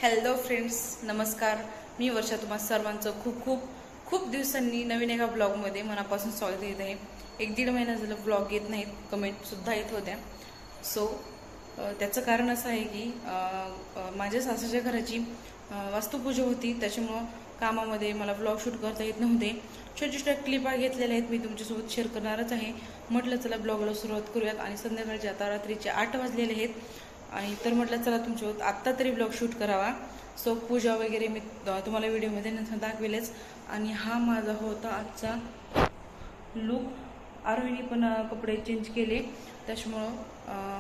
Hello friends, नमस्कार. मी वर्षा तुम्हा सर्वांचं खूप खूप खूप दिवसांनी नवीन एका ब्लॉगमध्ये मनापासून स्वागत येत आहे. 1-1.5 महिना झालं ब्लॉग येत नाहीत, कमेंटसुद्धा येत होत्या. सो त्याचं कारण असं आहे की माझ्या सासूच्या घराची वास्तुपूजा होती, त्याच्यामुळं कामामध्ये मला ब्लॉग शूट करता येत नव्हते. छोट्या छोट्या क्लिपा घेतलेल्या आहेत, मी तुमच्यासोबत शेअर करणारच आहे. म्हटलं चला ब्लॉगला सुरुवात करूयात. आणि संध्याकाळचे आता रात्रीचे 8 वाजलेले आहेत आणि तर म्हटलं चला तुमच्यासोबत आत्ता तरी ब्लॉग शूट करावा. सो पूजा वगैरे मी तुम्हाला व्हिडिओमध्ये नंतर दाखवेलच. आणि हा माझा होता आजचा लुक. आरोहीने पण कपडे चेंज केले, त्याच्यामुळं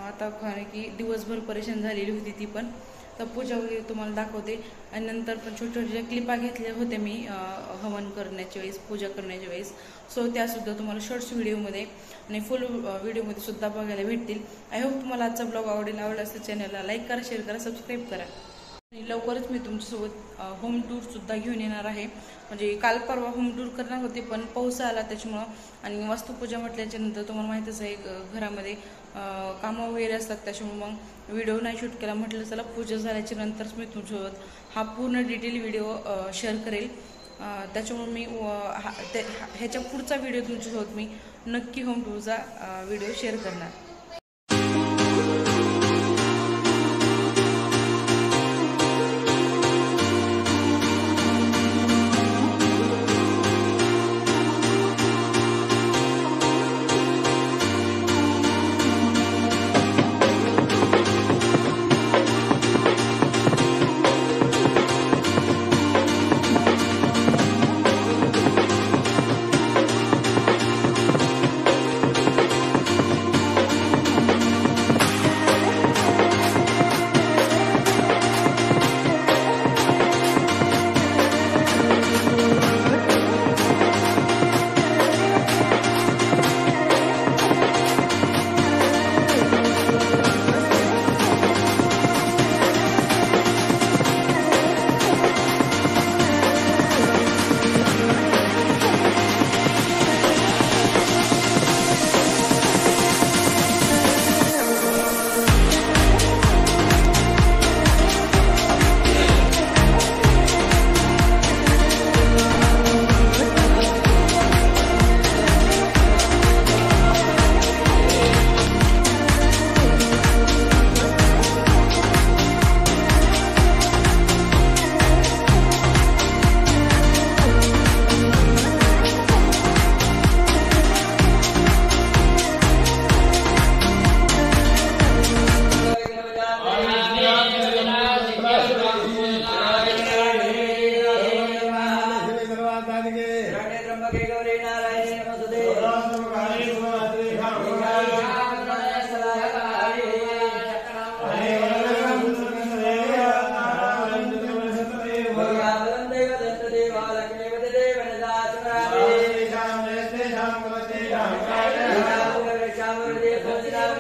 आता कारण की दिवसभर परेशान झालेली होती ती पण. तर पूजा वगैरे तुम्हाला दाखवते. आणि नंतर पण छोट्या छोट्या क्लिपा घेतल्या होत्या मी हवन करण्याच्या वेळेस, पूजा करण्याच्या वेळेस. सो त्यासुद्धा तुम्हाला शॉर्ट्स व्हिडिओमध्ये आणि फुल व्हिडिओमध्ये सुद्धा बघायला भेटतील. आय होप तुम्हाला आजचा ब्लॉग आवडेल. असं चॅनलला लाईक करा, शेअर करा, सबस्क्राईब करा. आणि लवकरच मी तुमच्यासोबत होम टूरसुद्धा घेऊन येणार आहे. म्हणजे काल परवा होम टूर करणार होते, पण पाऊस आला त्याच्यामुळं. आणि वास्तुपूजा म्हटल्याच्या नंतर तुम्हाला माहीतच आहे घरामध्ये कामं वगैरे असतात, त्याच्यामुळे मग व्हिडिओ नाही शूट केला. म्हटलं चला पूजा झाल्याच्या नंतरच मी तुमच्यासोबत हा पूर्ण डिटेल व्हिडिओ शेअर करेल. त्याच्यामुळे मी ह्याच्या पुढचा व्हिडिओ तुमच्यासोबत मी नक्की होम टूरचा व्हिडिओ शेअर करणार.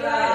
Ram